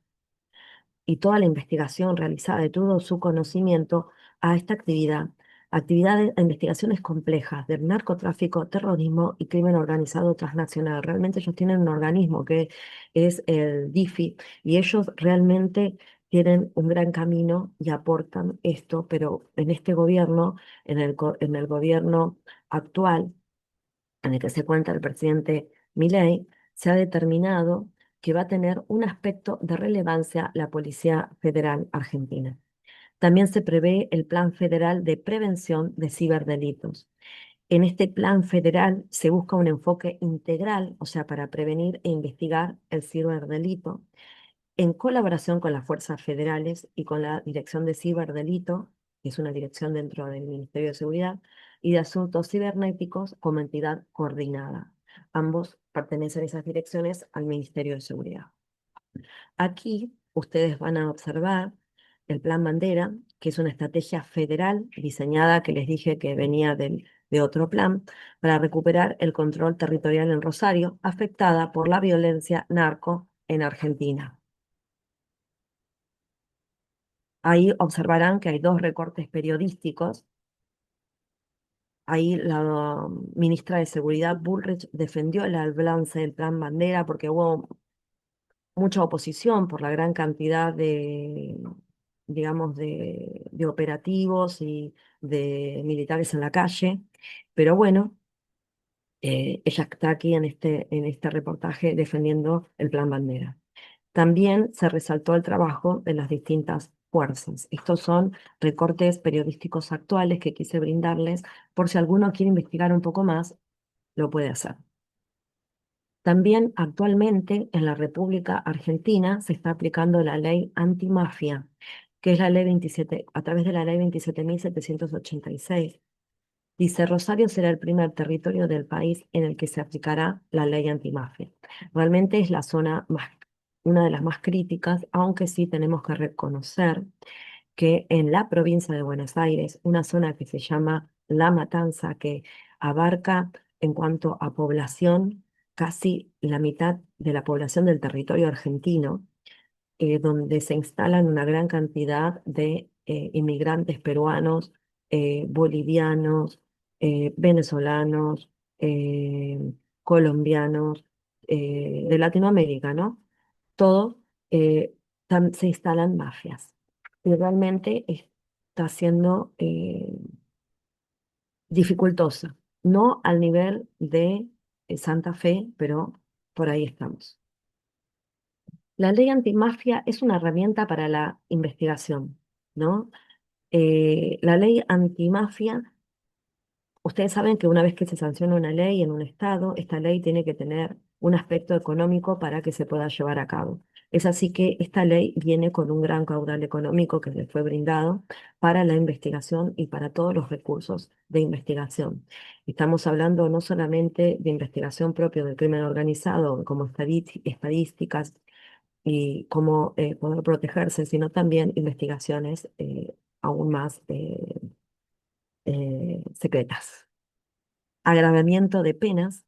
C: y toda la investigación realizada de todo su conocimiento a esta actividad. Actividades e investigaciones complejas del narcotráfico, terrorismo y crimen organizado transnacional. Realmente ellos tienen un organismo que es el DIFI y ellos realmente tienen un gran camino y aportan esto, pero en este gobierno, en el gobierno actual, en el que se cuenta el presidente Milei, se ha determinado que va a tener un aspecto de relevancia la Policía Federal Argentina. También se prevé el Plan Federal de Prevención de Ciberdelitos. En este plan federal se busca un enfoque integral, o sea, para prevenir e investigar el ciberdelito, en colaboración con las fuerzas federales y con la Dirección de Ciberdelito, que es una dirección dentro del Ministerio de Seguridad, y de Asuntos Cibernéticos como entidad coordinada. Ambos pertenecen a esas direcciones al Ministerio de Seguridad. Aquí ustedes van a observar el Plan Bandera, que es una estrategia federal diseñada, que les dije que venía de otro plan, para recuperar el control territorial en Rosario, afectada por la violencia narco en Argentina. Ahí observarán que hay dos recortes periodísticos. Ahí la ministra de Seguridad Bullrich defendió el avance del Plan Bandera porque hubo mucha oposición por la gran cantidad de, digamos, de operativos y de militares en la calle. Pero bueno, ella está aquí en este reportaje defendiendo el Plan Bandera. También se resaltó el trabajo de las distintas fuerzas. Estos son recortes periodísticos actuales que quise brindarles por si alguno quiere investigar un poco más, lo puede hacer. También actualmente en la República Argentina se está aplicando la ley antimafia, que es la ley 27, a través de la ley 27.786. Dice, Rosario será el primer territorio del país en el que se aplicará la ley antimafia. Realmente es la zona más, una de las más críticas, aunque sí tenemos que reconocer que en la provincia de Buenos Aires, una zona que se llama La Matanza, que abarca en cuanto a población casi la mitad de la población del territorio argentino, donde se instalan una gran cantidad de inmigrantes peruanos, bolivianos, venezolanos, colombianos, de Latinoamérica, ¿no? Todo se instalan mafias. Y realmente está siendo dificultosa, no al nivel de Santa Fe, pero por ahí estamos. La ley antimafia es una herramienta para la investigación, ¿no? La ley antimafia. Ustedes saben que una vez que se sanciona una ley en un estado, esta ley tiene que tener un aspecto económico para que se pueda llevar a cabo. Es así que esta ley viene con un gran caudal económico que le fue brindado para la investigación y para todos los recursos de investigación. Estamos hablando no solamente de investigación propia del crimen organizado, como estadísticas y cómo poder protegerse, sino también investigaciones aún más secretas. Agravamiento de penas,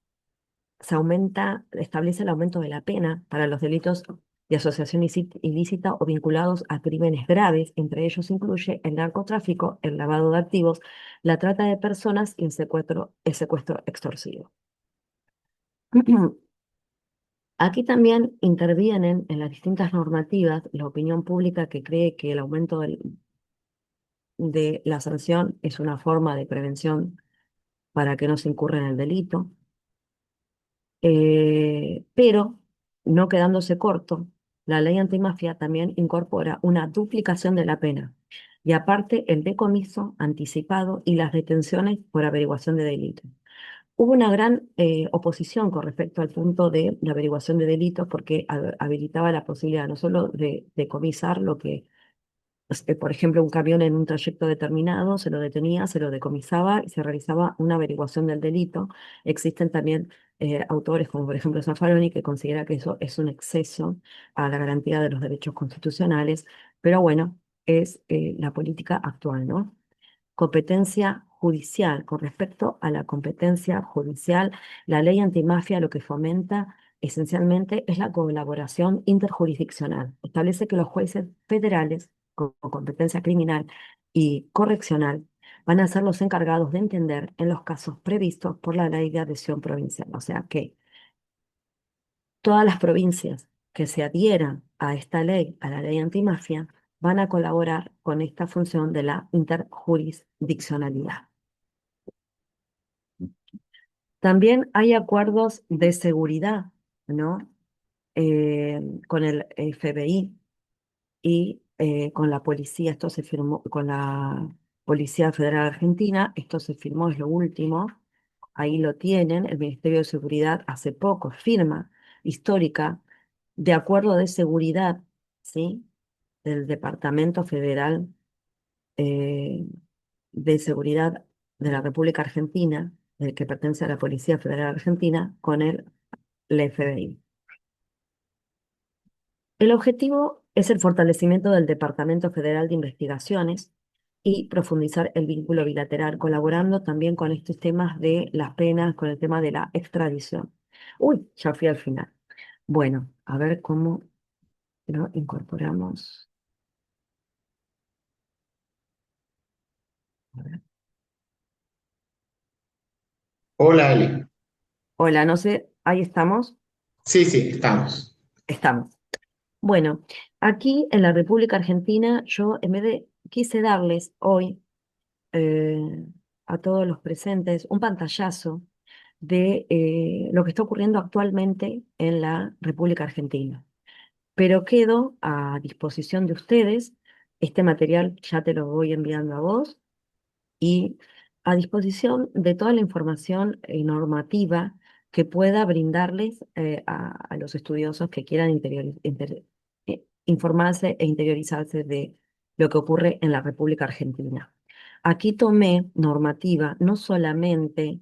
C: establece el aumento de la pena para los delitos de asociación ilícita o vinculados a crímenes graves. Entre ellos incluye el narcotráfico, el lavado de activos, la trata de personas y el secuestro extorsivo. Aquí también intervienen en las distintas normativas la opinión pública que cree que el aumento de la sanción es una forma de prevención para que no se incurra en el delito. Pero no quedándose corto, la ley antimafia también incorpora una duplicación de la pena y aparte el decomiso anticipado y las detenciones por averiguación de delitos. Hubo una gran oposición con respecto al punto de la averiguación de delitos porque habilitaba la posibilidad no solo de decomisar lo que por ejemplo, un camión en un trayecto determinado, se lo detenía, se lo decomisaba y se realizaba una averiguación del delito. Existen también autores, como por ejemplo Zaffaroni, que considera que eso es un exceso a la garantía de los derechos constitucionales, pero bueno, es la política actual, ¿no? Competencia judicial. Con respecto a la competencia judicial, la ley antimafia lo que fomenta esencialmente es la colaboración interjurisdiccional. Establece que los jueces federales con competencia criminal y correccional van a ser los encargados de entender en los casos previstos por la ley de adhesión provincial. O sea que todas las provincias que se adhieran a esta ley, a la ley antimafia, van a colaborar con esta función de la interjurisdiccionalidad. También hay acuerdos de seguridad, ¿no? Con el FBI y con la policía, esto se firmó, con la Policía Federal Argentina, esto se firmó, es lo último, ahí lo tienen, el Ministerio de Seguridad hace poco firma histórica de acuerdo de seguridad, ¿sí? Del Departamento Federal eh, de Seguridad de la República Argentina, del que pertenece a la Policía Federal Argentina, con el FBI. El objetivo es el fortalecimiento del Departamento Federal de Investigaciones y profundizar el vínculo bilateral, colaborando también con estos temas de las penas, con el tema de la extradición. Uy, ya fui al final. Bueno, a ver cómo lo incorporamos. A ver.
B: Hola, Eli.
C: Hola, no sé, ahí estamos.
B: Sí, sí, estamos.
C: Estamos. Bueno, aquí en la República Argentina, yo en vez de, quise darles hoy eh, a todos los presentes un pantallazo de lo que está ocurriendo actualmente en la República Argentina. Pero quedo a disposición de ustedes. Este material ya te lo voy enviando a vos y a disposición de toda la información normativa que pueda brindarles a los estudiosos que quieran informarse e interiorizarse de lo que ocurre en la República Argentina. Aquí tomé normativa no solamente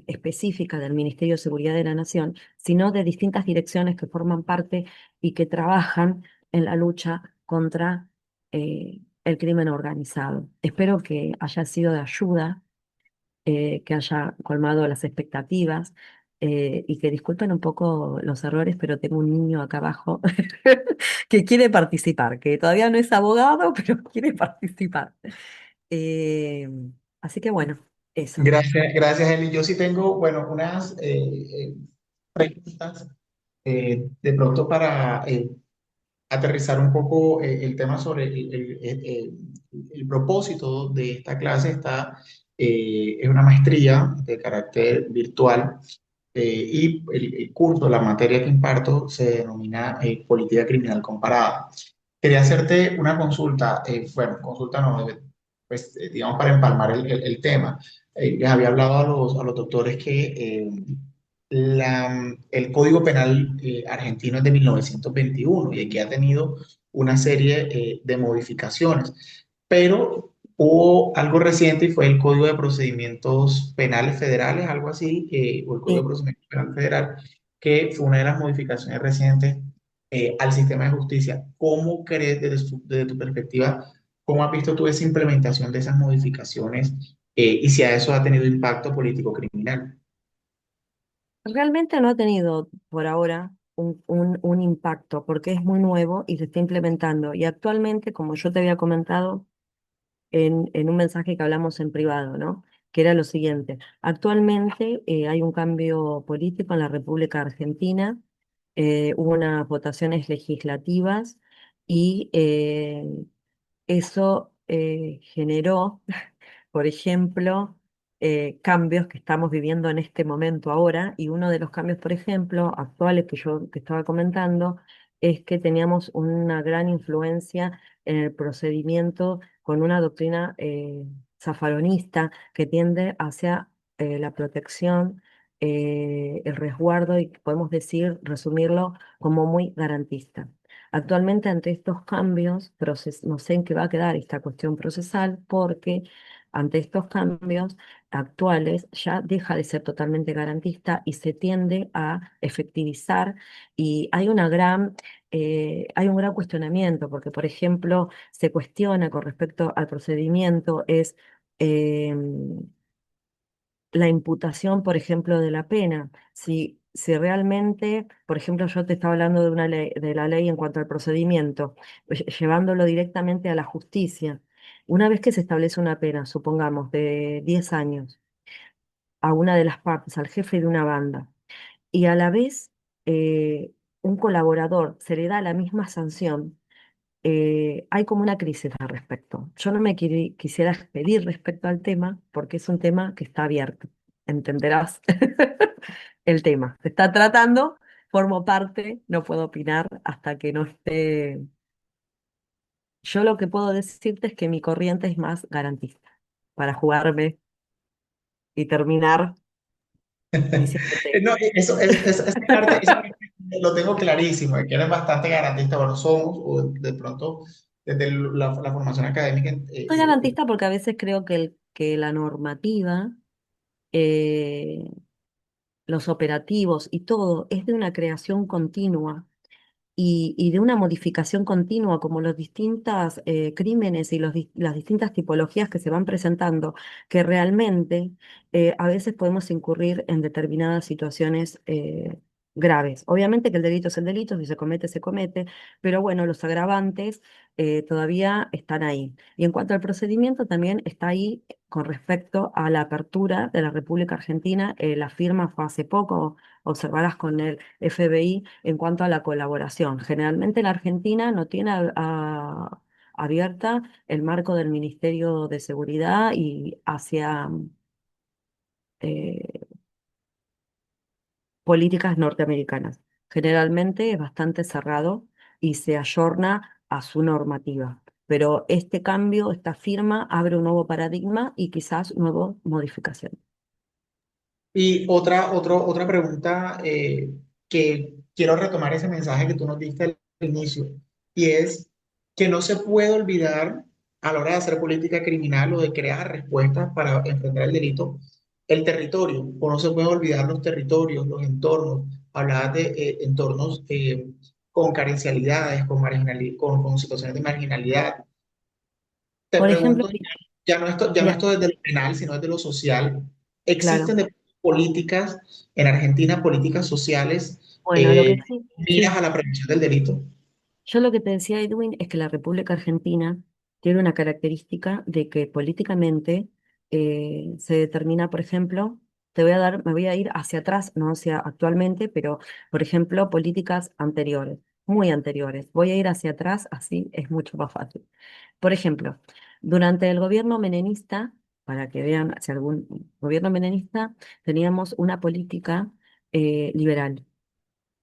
C: específica del Ministerio de Seguridad de la Nación, sino de distintas direcciones que forman parte y que trabajan en la lucha contra el crimen organizado. Espero que haya sido de ayuda, que haya colmado las expectativas y que disculpen un poco los errores, pero tengo un niño acá abajo que quiere participar, que todavía no es abogado, pero quiere participar. Eh, Así que bueno, eso.
B: Gracias, gracias, Eli. Yo sí tengo, bueno, preguntas, de pronto para aterrizar un poco el tema sobre el propósito de esta clase. Es una maestría de carácter virtual, y el curso, la materia que imparto se denomina Política Criminal Comparada. Quería hacerte una consulta, bueno, consulta no, pues digamos para empalmar el tema. Les había hablado a los doctores que el Código Penal argentino es de 1921 y que ha tenido una serie de modificaciones, pero hubo algo reciente y fue el Código de Procedimientos Penales Federales, algo así, o el Código de
C: Sí.
B: Procedimientos Penal Federal, que fue una de las modificaciones recientes al sistema de justicia. ¿Cómo crees desde tu perspectiva, cómo has visto tú esa implementación de esas modificaciones, y si a eso ha tenido impacto político criminal?
C: Realmente no ha tenido por ahora un impacto porque es muy nuevo y se está implementando. Y actualmente, como yo te había comentado en un mensaje que hablamos en privado, ¿no? Que era lo siguiente. Actualmente hay un cambio político en la República Argentina, hubo unas votaciones legislativas y eso generó, por ejemplo, cambios que estamos viviendo en este momento ahora, y uno de los cambios, por ejemplo, actuales que yo te estaba comentando, es que teníamos una gran influencia en el procedimiento con una doctrina zafaronista que tiende hacia la protección, el resguardo y podemos decir, resumirlo como muy garantista. Actualmente, ante estos cambios, no sé en qué va a quedar esta cuestión procesal, porque ante estos cambios actuales ya deja de ser totalmente garantista y se tiende a efectivizar, y hay un gran cuestionamiento, porque, por ejemplo, se cuestiona con respecto al procedimiento, es la imputación, por ejemplo, de la pena. Si realmente, por ejemplo, yo te estaba hablando de una ley, de la ley en cuanto al procedimiento, llevándolo directamente a la justicia. Una vez que se establece una pena, supongamos, de 10 años a una de las partes, al jefe de una banda, y a la vez un colaborador se le da la misma sanción, hay como una crisis al respecto. Yo no me quisiera expedir respecto al tema porque es un tema que está abierto. Entenderás el tema. Se está tratando, formo parte, no puedo opinar hasta que no esté. Yo lo que puedo decirte es que mi corriente es más garantista para jugarme y terminar diciéndote.
B: No, esa parte lo tengo clarísimo, que eres bastante garantista. Bueno, somos, o de pronto, desde la formación académica,
C: Soy garantista porque a veces creo que la normativa, eh, los operativos y todo es de una creación continua y de una modificación continua, como los distintos crímenes y las distintas tipologías que se van presentando, que realmente a veces podemos incurrir en determinadas situaciones graves. Obviamente que el delito es el delito, si se comete, se comete, pero bueno, los agravantes todavía están ahí. Y en cuanto al procedimiento, también está ahí con respecto a la apertura de la República Argentina. La firma fue hace poco, observarás con el FBI en cuanto a la colaboración. Generalmente la Argentina no tiene abierta el marco del Ministerio de Seguridad y hacia eh, políticas norteamericanas. Generalmente es bastante cerrado y se ayorna a su normativa. Pero este cambio, esta firma, abre un nuevo paradigma y quizás nueva modificación.
B: y otra pregunta, que quiero retomar ese mensaje que tú nos diste al inicio, y es que no se puede olvidar a la hora de hacer política criminal o de crear respuestas para enfrentar el delito, el territorio, o no se pueden olvidar los territorios, los entornos, hablar de entornos con carencialidades, con situaciones de marginalidad. Te
C: Por ejemplo,
B: pregunto, ya no
C: mira,
B: esto desde lo penal, sino desde lo social.
C: claro,
B: ¿Existen políticas en Argentina, políticas sociales,
C: bueno, lo que sí,
B: miras
C: sí.
B: a la prevención del delito?
C: Yo lo que te decía, Edwin, es que la República Argentina tiene una característica de que políticamente se determina, por ejemplo, me voy a ir hacia atrás, no hacia actualmente, pero por ejemplo, políticas anteriores, muy anteriores. Voy a ir hacia atrás, así es mucho más fácil. Por ejemplo, durante el gobierno menemista, para que vean si algún gobierno menemista, teníamos una política liberal.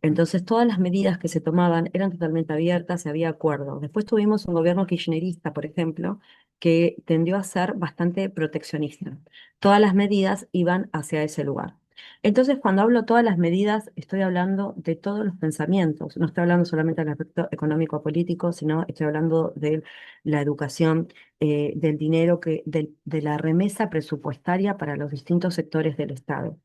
C: Entonces, todas las medidas que se tomaban eran totalmente abiertas y había acuerdo. Después tuvimos un gobierno kirchnerista, por ejemplo, que tendió a ser bastante proteccionista. Todas las medidas iban hacia ese lugar. Entonces, cuando hablo todas las medidas, estoy hablando de todos los pensamientos. No estoy hablando solamente del aspecto económico-político, sino estoy hablando de la educación, del dinero, de la remesa presupuestaria para los distintos sectores del Estado.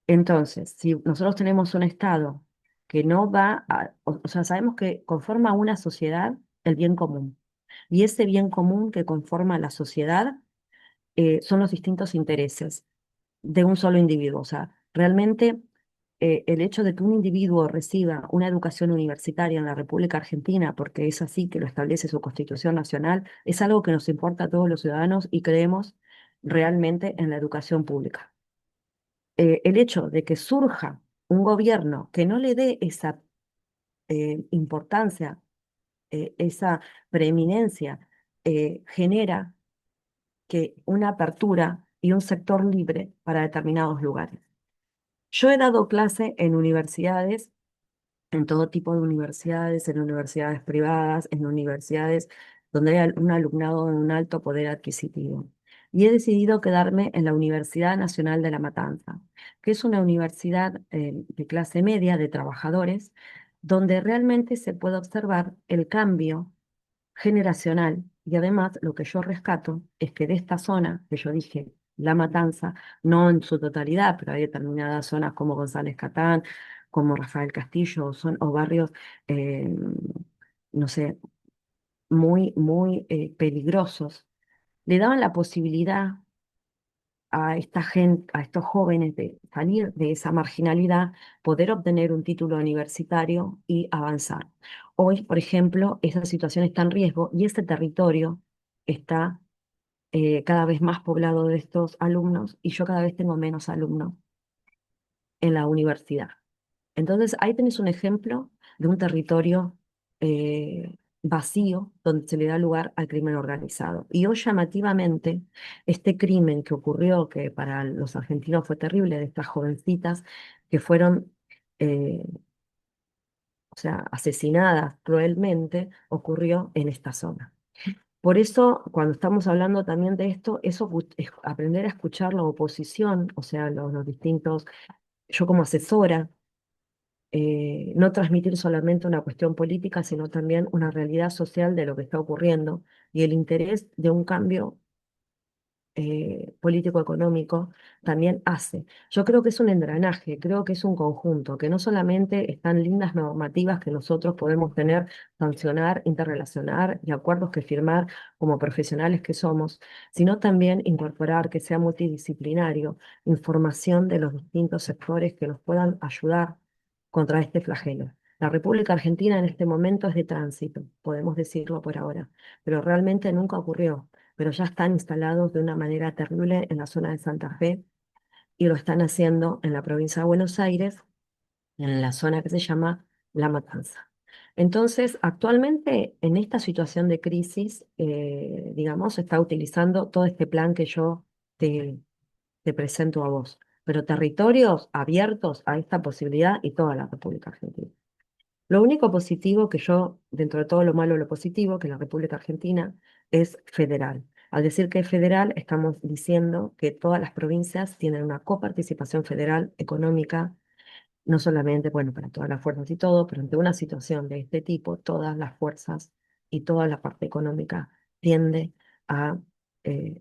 C: Entonces, si nosotros tenemos un Estado que no va a, o sea, sabemos que conforma una sociedad el bien común. Y ese bien común que conforma la sociedad son los distintos intereses de un solo individuo. O sea, realmente el hecho de que un individuo reciba una educación universitaria en la República Argentina, porque es así que lo establece su Constitución Nacional, es algo que nos importa a todos los ciudadanos y creemos realmente en la educación pública. El hecho de que surja un gobierno que no le dé esa importancia, esa preeminencia, genera que una apertura y un sector libre para determinados lugares. Yo he dado clase en universidades, en todo tipo de universidades, en universidades privadas, en universidades donde hay un alumnado de un alto poder adquisitivo. Y he decidido quedarme en la Universidad Nacional de La Matanza, que es una universidad de clase media, de trabajadores, donde realmente se puede observar el cambio generacional. Y además, lo que yo rescato es que de esta zona, que yo dije, La Matanza, no en su totalidad, pero hay determinadas zonas como González Catán, como Rafael Castillo, o barrios, eh, no sé, muy peligrosos, le daban la posibilidad a esta gente, a estos jóvenes de salir de esa marginalidad, poder obtener un título universitario y avanzar. Hoy, por ejemplo, esa situación está en riesgo y ese territorio está cada vez más poblado de estos alumnos y yo cada vez tengo menos alumnos en la universidad. Entonces, ahí tenés un ejemplo de un territorio vacío donde se le da lugar al crimen organizado. Y hoy llamativamente, este crimen que ocurrió, que para los argentinos fue terrible, de estas jovencitas que fueron, eh, o sea, asesinadas cruelmente, ocurrió en esta zona. Por eso, cuando estamos hablando también de esto, es aprender a escuchar la oposición, o sea, los distintos, yo como asesora, no transmitir solamente una cuestión política, sino también una realidad social de lo que está ocurriendo y el interés de un cambio político-económico también hace. Yo creo que es un engranaje, creo que es un conjunto, que no solamente están lindas normativas que nosotros podemos tener, sancionar, interrelacionar y acuerdos que firmar como profesionales que somos, sino también incorporar que sea multidisciplinario, información de los distintos sectores que nos puedan ayudar contra este flagelo. La República Argentina en este momento es de tránsito, podemos decirlo por ahora, pero realmente nunca ocurrió, pero ya están instalados de una manera terrible en la zona de Santa Fe y lo están haciendo en la provincia de Buenos Aires, en la zona que se llama La Matanza. Entonces, actualmente en esta situación de crisis, digamos, se está utilizando todo este plan que yo te, te presento a vos, pero territorios abiertos a esta posibilidad y toda la República Argentina. Lo único positivo que yo, dentro de todo lo malo, lo positivo, que la República Argentina es federal. Al decir que es federal, estamos diciendo que todas las provincias tienen una coparticipación federal económica, no solamente, bueno, para todas las fuerzas y todo, pero ante una situación de este tipo, todas las fuerzas y toda la parte económica tiende a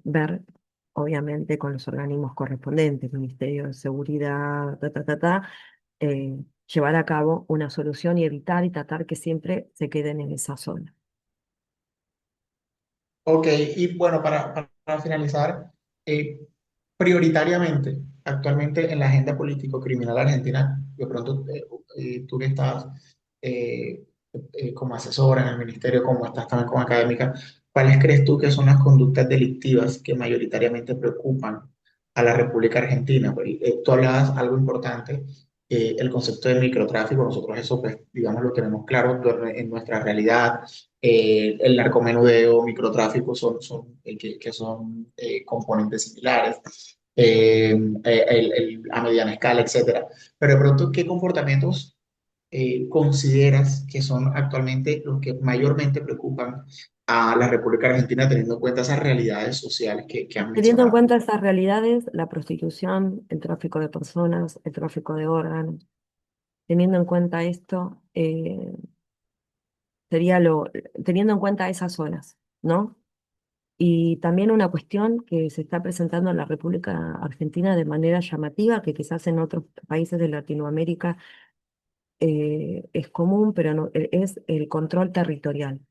C: ver, obviamente, con los organismos correspondientes, Ministerio de Seguridad, llevar a cabo una solución y evitar y tratar que siempre se queden en esa zona.
B: Ok, y bueno, para finalizar, eh, prioritariamente, actualmente en la agenda político-criminal argentina, de pronto tú que estás eh, como asesora en el ministerio, como estás también como académica, ¿cuáles crees tú que son las conductas delictivas que mayoritariamente preocupan a la República Argentina. Pues, tú hablabas algo importante, el concepto de microtráfico, nosotros eso, pues, digamos, lo tenemos claro en nuestra realidad. El narcomenudeo, microtráfico que son componentes similares, a mediana escala, etcétera. Pero de pronto, ¿qué comportamientos consideras que son actualmente los que mayormente preocupan a la República Argentina, teniendo en cuenta esas realidades sociales que han
C: Teniendo en
B: mencionado?
C: cuenta estas realidades, la prostitución, el tráfico de personas, el tráfico de órganos, teniendo en cuenta esto, sería teniendo en cuenta esas zonas, ¿no? Y también una cuestión que se está presentando en la República Argentina de manera llamativa, que quizás en otros países de Latinoamérica es común, pero no, es el control territorial.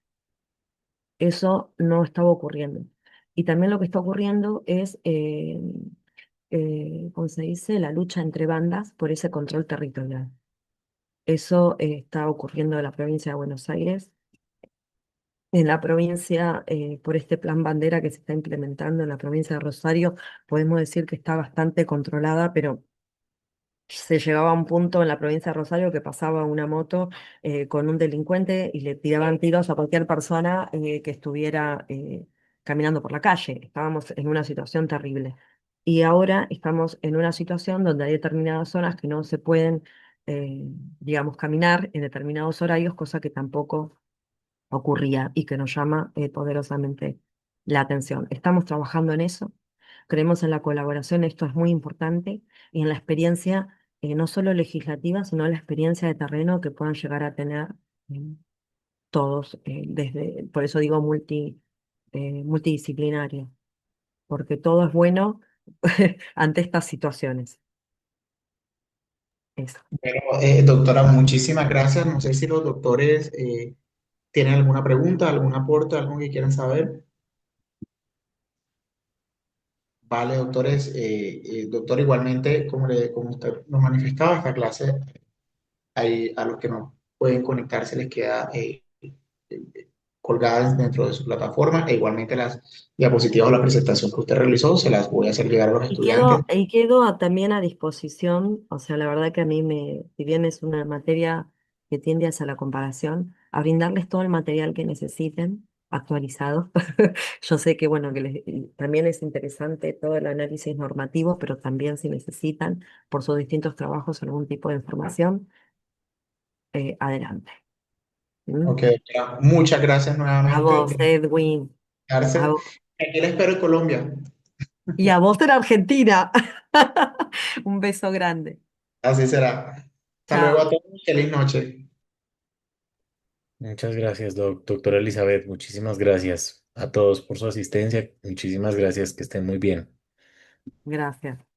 C: Eso no estaba ocurriendo. Y también lo que está ocurriendo es, ¿cómo se dice?, la lucha entre bandas por ese control territorial. Eso está ocurriendo en la provincia de Buenos Aires. En la provincia, por este plan bandera que se está implementando en la provincia de Rosario, podemos decir que está bastante controlada, pero se llegaba a un punto en la provincia de Rosario que pasaba una moto con un delincuente y le tiraban tiros a cualquier persona que estuviera caminando por la calle. Estábamos en una situación terrible. Y ahora estamos en una situación donde hay determinadas zonas que no se pueden, eh, digamos, caminar en determinados horarios, cosa que tampoco ocurría y que nos llama poderosamente la atención. Estamos trabajando en eso, creemos en la colaboración, esto es muy importante, y en la experiencia, no solo legislativa, sino la experiencia de terreno que puedan llegar a tener eh, todos, por eso digo multidisciplinario, porque todo es bueno ante estas situaciones. Eso.
B: Bueno, doctora, muchísimas gracias. No sé si los doctores tienen alguna pregunta, algún aporte, algo que quieran saber. Vale, doctores. Doctor, igualmente, como usted nos manifestaba, esta clase, a los que no pueden conectarse les queda colgadas dentro de su plataforma, e igualmente las diapositivas o la presentación que usted realizó se las voy a hacer llegar a los estudiantes.
C: Y quedo también a disposición, o sea, la verdad que a mí si bien es una materia que tiende hacia la comparación, a brindarles todo el material que necesiten, actualizado. Yo sé que, bueno, y también es interesante todo el análisis normativo, pero también si necesitan, por sus distintos trabajos, algún tipo de información, adelante. ¿Mm?
B: Ok, doctora, muchas gracias
C: A
B: nuevamente.
C: vos, Edwin, a
B: Quedarse.
C: vos.
B: Aquí la espero en Colombia.
C: Y a vos en Argentina. Un beso grande.
B: Así será. Hasta luego a
C: Chao.
B: todos. Feliz noche.
A: Muchas gracias, doctora Elizabeth. Muchísimas gracias a todos por su asistencia. Muchísimas gracias. Que estén muy bien.
C: Gracias.